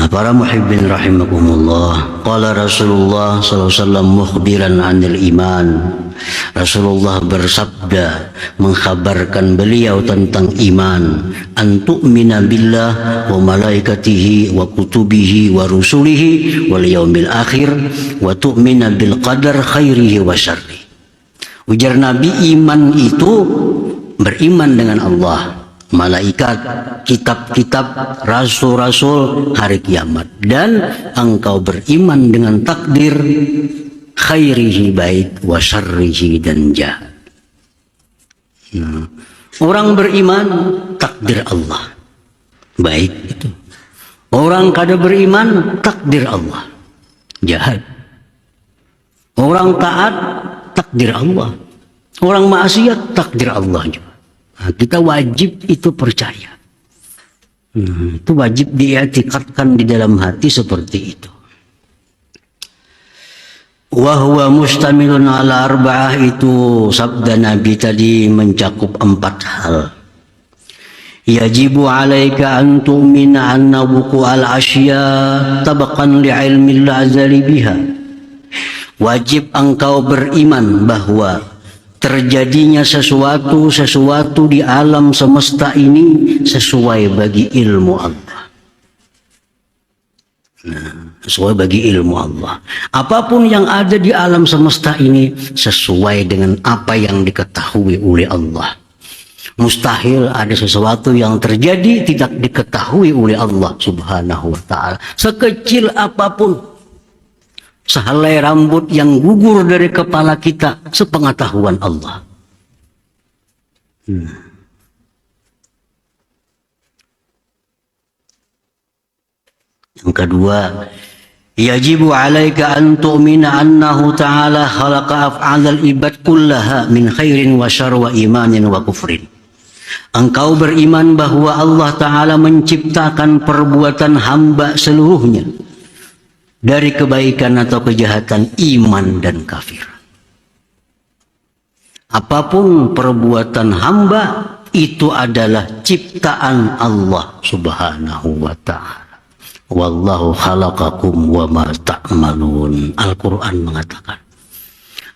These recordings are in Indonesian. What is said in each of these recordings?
Para muhibbin rahimakumullah, qala Rasulullah sallallahu alaihi wasallam mukhbiran 'anil iman. Rasulullah bersabda mengkhabarkan beliau tentang iman, an tu'mina billah wa malaikatihi wa kutubihi wa rusulihi wal yaumil akhir wa tu'mina bil qadar khairihi wa syarrihi. Ujar Nabi, iman itu beriman dengan Allah, malaikat, kitab-kitab, rasul-rasul, hari kiamat, dan engkau beriman dengan takdir, khairihi baik, wa syarrihi dan jahat. Orang beriman takdir Allah baik itu. Orang kada beriman takdir Allah jahat. Orang taat takdir Allah. Orang maksiat takdir Allah juga. Nah, kita wajib itu percaya. Itu wajib diikatkan di dalam hati seperti itu. Wa huwa mustamilun ala arba'ah, itu sabda Nabi tadi mencakup 4 hal. Yajibu alaika an tu'mina anna wuqu'al asya tabaqan li'ilmi al-azali biha. Wajib engkau beriman bahwa terjadinya sesuatu di alam semesta ini sesuai bagi ilmu Allah. Sesuai bagi ilmu Allah. Apapun yang ada di alam semesta ini sesuai dengan apa yang diketahui oleh Allah. Mustahil ada sesuatu yang terjadi tidak diketahui oleh Allah Subhanahu wa ta'ala. Sekecil apapun, sehelai rambut yang gugur dari kepala kita, sepengetahuan Allah. Yang kedua, yajibu alaika an tu'mina annahu ta'ala khalaqa af'alal ibad kullaha min khairin wa syarr wa imanin wa kufrin. Engkau beriman bahwa Allah Ta'ala menciptakan perbuatan hamba seluruhnya, dari kebaikan atau kejahatan, iman dan kafir. Apapun perbuatan hamba itu adalah ciptaan Allah Subhanahu wa ta'ala. Wallahu khalaqakum wa ma ta'malun. Al-Quran mengatakan,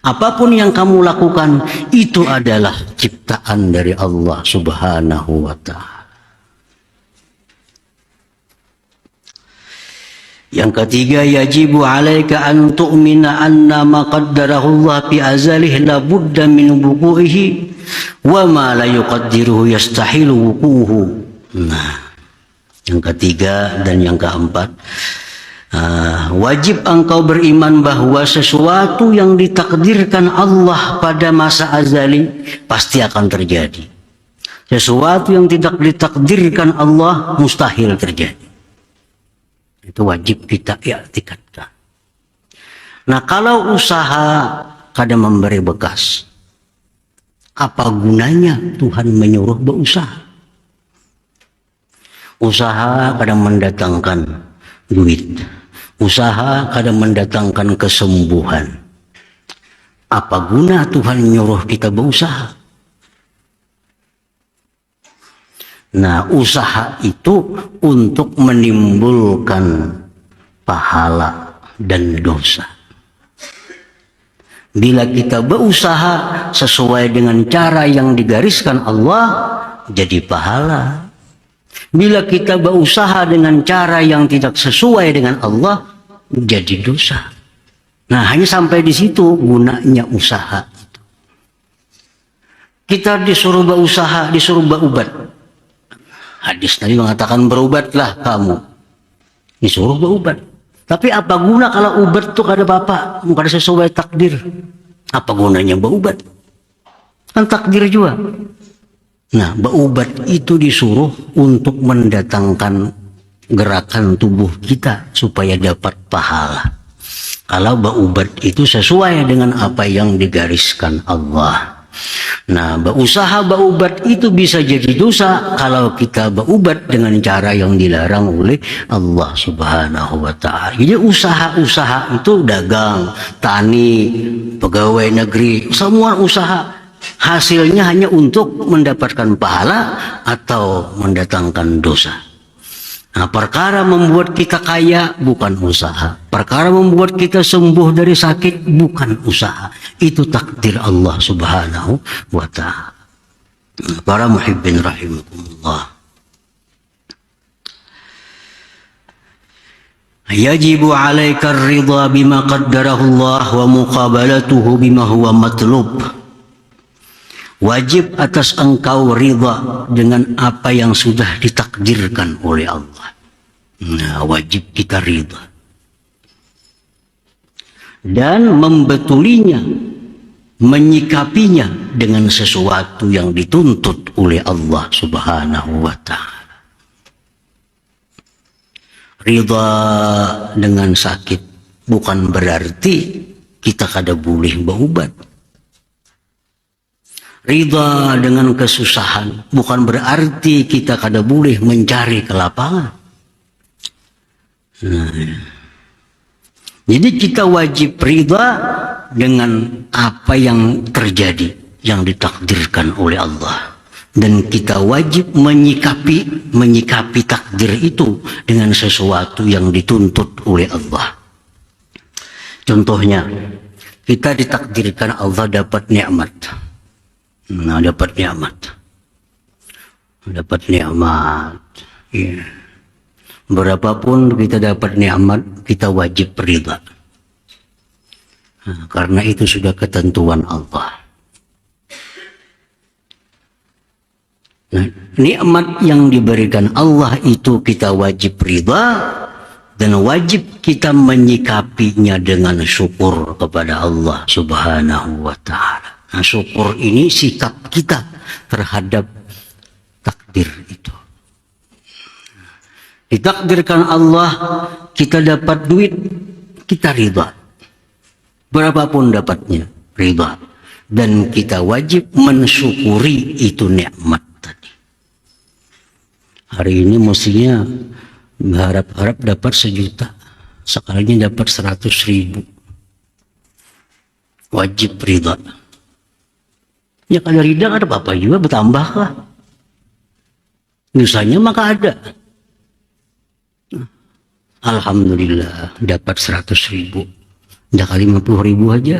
apapun yang kamu lakukan itu adalah ciptaan dari Allah Subhanahu wa ta'ala. Yang ketiga, yajibu alaika an tu'mina anna ma qaddarahu Allah fi azalih la budda min wuqu'ihi wa ma la yuqaddiruhu yastahilu wuqu'uhu. Nah, yang ketiga dan yang keempat, wajib engkau beriman bahwa sesuatu yang ditakdirkan Allah pada masa azali pasti akan terjadi. Sesuatu yang tidak ditakdirkan Allah mustahil terjadi. Itu wajib kita i'tikadkan. Nah, kalau usaha kada memberi bekas, apa gunanya Tuhan menyuruh berusaha? Usaha kadang mendatangkan duit. Usaha kadang mendatangkan kesembuhan. Apa guna Tuhan menyuruh kita berusaha? Nah, usaha itu untuk menimbulkan pahala dan dosa. Bila kita berusaha sesuai dengan cara yang digariskan Allah, jadi pahala. Bila kita berusaha dengan cara yang tidak sesuai dengan Allah, jadi dosa. Nah, hanya sampai di situ gunanya usaha. Kita disuruh berusaha, disuruh berubat. Hadis Nabi mengatakan, berubatlah kamu. Disuruh berubat. Tapi apa guna kalau ubat itu kada apa-apa, kada sesuai takdir? Apa gunanya berubat? Kan takdir juga. Nah, berubat itu disuruh untuk mendatangkan gerakan tubuh kita supaya dapat pahala. Kalau berubat itu sesuai dengan apa yang digariskan Allah. Nah, berusaha berubat itu bisa jadi dosa kalau kita berubat dengan cara yang dilarang oleh Allah Subhanahu wa ta'ala. Jadi usaha-usaha itu dagang, tani, pegawai negeri, semua usaha hasilnya hanya untuk mendapatkan pahala atau mendatangkan dosa. Nah, perkara membuat kita kaya bukan usaha. Perkara membuat kita sembuh dari sakit bukan usaha. Itu takdir Allah Subhanahu wa ta'ala. Para muhibbin rahimakumullah. Yajibu 'alaika ar-ridha bima qaddarahu Allah wa muqabalatuhu bima huwa matlub. Wajib atas engkau ridha dengan apa yang sudah ditakdirkan oleh Allah. Nah, wajib kita ridha. Dan membetulinya, menyikapinya dengan sesuatu yang dituntut oleh Allah Subhanahu wa ta'ala. Ridha dengan sakit bukan berarti kita kada boleh berobat. Ridha dengan kesusahan bukan berarti kita kada boleh mencari ke lapangan. Nah, jadi kita wajib ridha dengan apa yang terjadi, yang ditakdirkan oleh Allah. Dan kita wajib menyikapi takdir itu dengan sesuatu yang dituntut oleh Allah. Contohnya, kita ditakdirkan Allah dapat nikmat. Nah, dapat nikmat. Dapat nikmat. Ya. Berapapun kita dapat nikmat, kita wajib ridha. Nah, karena itu sudah ketentuan Allah. Nah, nikmat yang diberikan Allah itu kita wajib ridha dan wajib kita menyikapinya dengan syukur kepada Allah Subhanahu wa ta'ala. Nah, syukur ini sikap kita terhadap takdir itu. Ditakdirkan Allah kita dapat duit, kita ridha. Berapapun dapatnya, ridha. Dan kita wajib mensyukuri itu nikmat tadi. Hari ini mestinya berharap-harap dapat 1 juta. Sekalinya dapat 100.000. Wajib ridha. Ya kalau ridha ada apa-apa juga, bertambah lah. Misalnya maka ada. Alhamdulillah dapat 100.000. Dah kali 50.000 aja.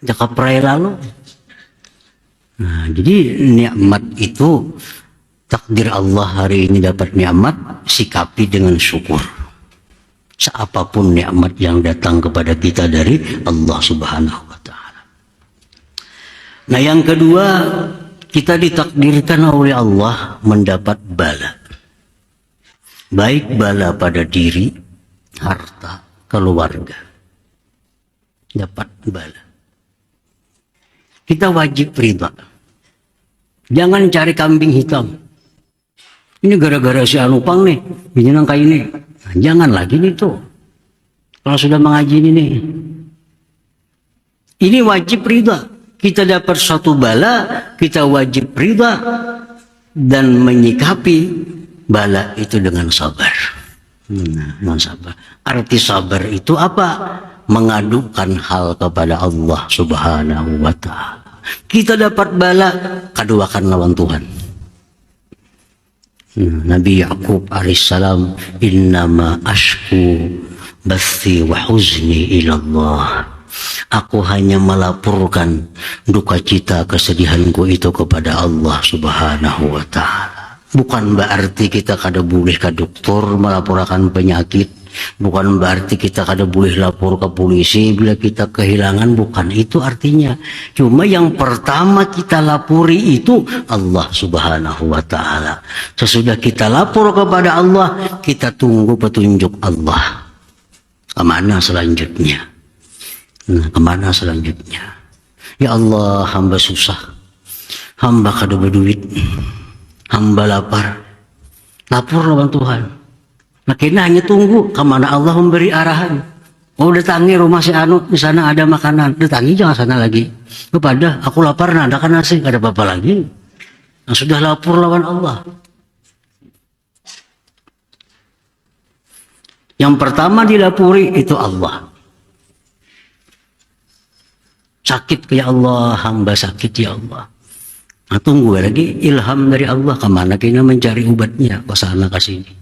Dah kaprai lalu. Nah, jadi nikmat itu takdir Allah hari ini dapat nikmat, sikapi dengan syukur. Seapapun nikmat yang datang kepada kita dari Allah Subhanahu wa ta'ala. Nah, yang kedua, kita ditakdirkan oleh Allah mendapat bala. Baik bala pada diri, harta, keluarga. Dapat bala. Kita wajib ridha. Jangan cari kambing hitam. Ini gara-gara si Anupang nih, ini nangka ini. Nah, jangan lagi nih tuh. Kalau sudah mengaji ini nih. Ini wajib ridha. Kita dapat suatu bala, kita wajib ridha dan menyikapi bala itu dengan sabar. Dengan sabar. Arti sabar itu apa? Mengadukan hal kepada Allah Subhanahu wa ta'ala. Kita dapat bala, kaduakan lawan Tuhan. Nabi Yaqub alaihissalam, innama ashku bathi wa huzni ilallah. Aku hanya melaporkan duka cita kesedihanku itu kepada Allah Subhanahu wa ta'ala. Bukan berarti kita kada boleh ke dokter melaporkan penyakit. Bukan berarti kita kada boleh lapor ke polisi bila kita kehilangan. Bukan itu artinya. Cuma yang pertama kita lapori itu Allah Subhanahu wa ta'ala. Sesudah kita lapor kepada Allah, kita tunggu petunjuk Allah. Kemana selanjutnya? Nah, kemana selanjutnya? Ya Allah, hamba susah. Hamba kada berduit. Hamba lapar. Lapor lawan Tuhan. Nah, kita hanya tunggu kemana Allah memberi arahan. Oh, datangi rumah si Anu, di sana ada makanan. Datangi jangan sana lagi. Kepada aku lapar, nah ada kan nasi, ada apa-apa lagi. Nah, sudah lapor lawan Allah. Yang pertama dilapori itu Allah. Sakit ya Allah, hamba sakit ya Allah. Nah, tunggu lagi ilham dari Allah, kemana kita mencari obatnya, ke sana ke sini.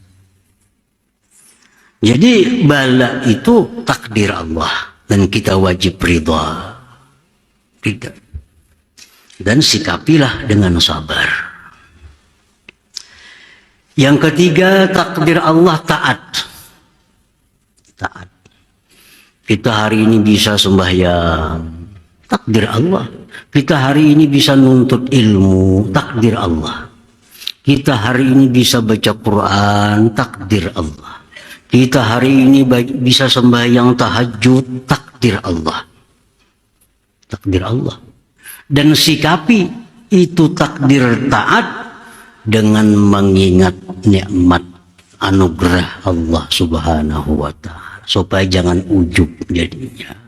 Jadi bala itu takdir Allah dan kita wajib ridha. Tidak. Dan sikapilah dengan sabar. Yang ketiga, takdir Allah taat. Taat. Kita hari ini bisa sembahyang, takdir Allah. Kita hari ini bisa nuntut ilmu, takdir Allah. Kita hari ini bisa baca Quran, takdir Allah. Kita hari ini bisa sembahyang tahajud, takdir Allah. Takdir Allah. Dan sikapi itu takdir taat dengan mengingat nikmat anugerah Allah Subhanahu wa Ta'ala, supaya jangan ujub jadinya.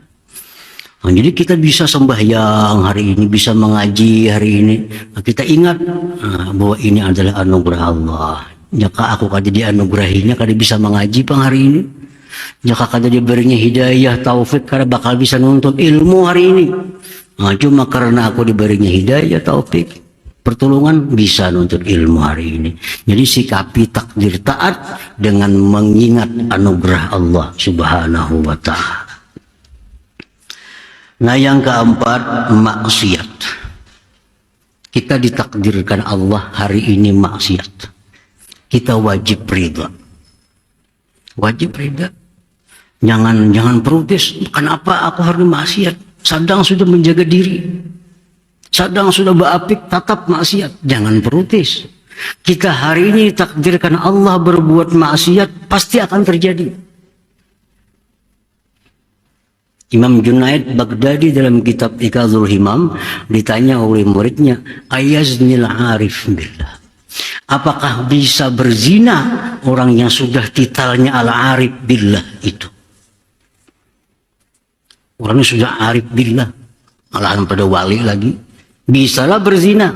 Nah, jadi kita bisa sembahyang hari ini, bisa mengaji hari ini. Nah, kita ingat bahwa ini adalah anugerah Allah. Jika aku kada dianugerahinya, kada bisa mengaji pang hari ini. Jika kada diberinya hidayah, taufik, kada bakal bisa nuntut ilmu hari ini. Nah, cuma karena aku diberinya hidayah, taufik, pertolongan, bisa nuntut ilmu hari ini. Jadi sikapi takdir taat dengan mengingat anugerah Allah Subhanahu wa Ta'ala. Nah, yang keempat, maksiat. Kita ditakdirkan Allah hari ini maksiat. Kita wajib ridha. Wajib ridha. Jangan protes. Kenapa aku harus maksiat? Sadang sudah menjaga diri. Sadang sudah beapik, tetap maksiat. Jangan protes. Kita hari ini ditakdirkan Allah berbuat maksiat, pasti akan terjadi. Imam Junaid Baghdadi dalam kitab Iqazul Himam ditanya oleh muridnya, ayaznil arif billah. Apakah bisa berzina orang yang sudah titelnya al-arif billah itu? Orangnya sudah arif billah, malahan pada wali lagi. Bisalah berzina.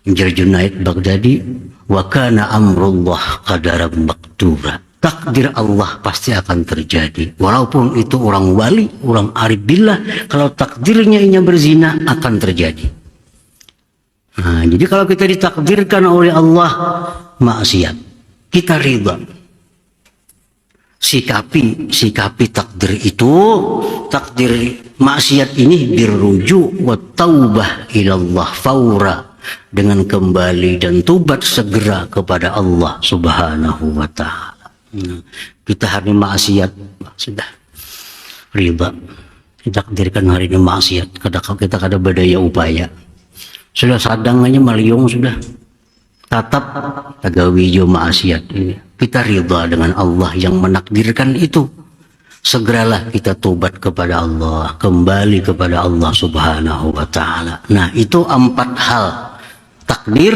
Ujar Junaid Baghdadi, wa kana amrullah qadaran maqdura. Takdir Allah pasti akan terjadi. Walaupun itu orang wali, orang arif billah, kalau takdirnya ini berzina akan terjadi. Nah, jadi kalau kita ditakdirkan oleh Allah maksiat, kita ridha. Sikapi takdir itu, takdir maksiat ini dirujuk wa taubah ilallah faura, dengan kembali dan tobat segera kepada Allah Subhanahu wa Ta'ala. Kita hari ini maksiat, sudah riba. Ditakdirkan hari ini maksiat, kita kada berdaya upaya. Sudah sadangannya maliung sudah. Tatap tagawijo maksiat ini. Kita ridha dengan Allah yang menakdirkan itu. Segeralah kita tobat kepada Allah, kembali kepada Allah Subhanahu wa Ta'ala. Nah, itu 4 hal takdir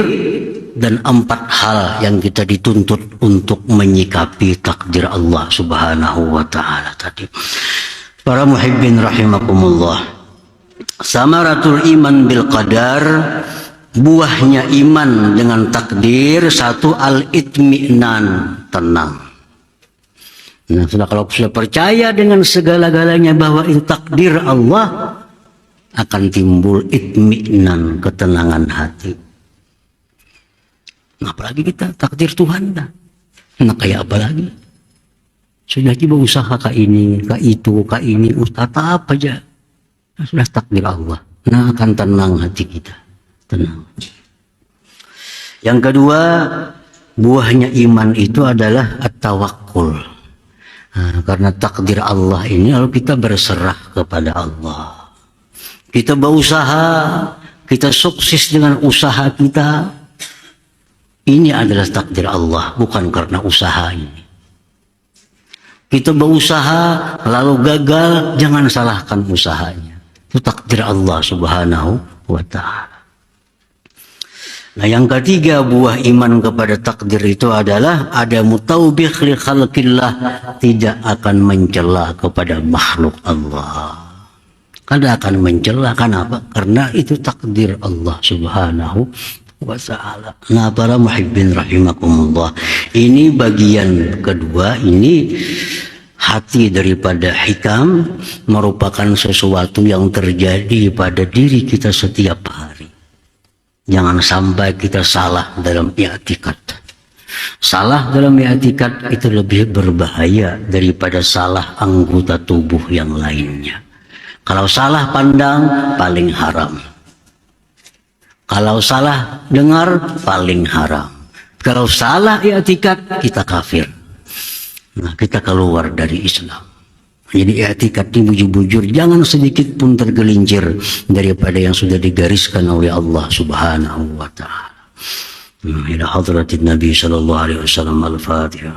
dan 4 hal yang kita dituntut untuk menyikapi takdir Allah Subhanahu wa Ta'ala tadi. Para muhibbin rahimakumullah, samaratul iman bil qadar, buahnya iman dengan takdir, 1, al-itmi'nan, tenang. Nah, kalau sudah percaya dengan segala-galanya bahwa ini takdir Allah, akan timbul itmi'nan, ketenangan hati. Nah, apalagi kita takdir Tuhan dah. Nah, kayak apa lagi? Sudah coba usaha ke ini, ke itu, ke ini, tetap aja. Nah, sudah takdir Allah. Nah, akan tenang hati kita. Tenang. Yang kedua, buahnya iman itu adalah at-tawakkul. Nah, karena takdir Allah ini lalu kita berserah kepada Allah. Kita berusaha, kita sukses dengan usaha kita. Ini adalah takdir Allah, bukan karena usaha ini. Kita berusaha lalu gagal, jangan salahkan usahanya. Itu takdir Allah Subhanahu wa Ta'ala. Nah, yang ketiga, buah iman kepada takdir itu adalah ada mutaubih li khalqillah, tidak akan mencela kepada makhluk Allah. Kada akan mencela, kenapa? Karena itu takdir Allah Subhanahu wa Ta'ala. Nah, para muhibbin rahimakumullah, ini bagian kedua, ini hati daripada hikam, merupakan sesuatu yang terjadi pada diri kita setiap hari. Jangan sampai kita salah dalam i'tikad. Salah dalam i'tikad itu lebih berbahaya daripada salah anggota tubuh yang lainnya. Kalau salah pandang, paling haram. Kalau salah dengar, paling haram. Kalau salah i'tikad, kita kafir. Nah, kita keluar dari Islam. Jadi i'tikad ini bujur-bujur, jangan sedikit pun tergelincir daripada yang sudah digariskan oleh Allah Subhanahu wa taala. Ila hadratin Nabi sallallahu alaihi wasallam. Al-Fatihah.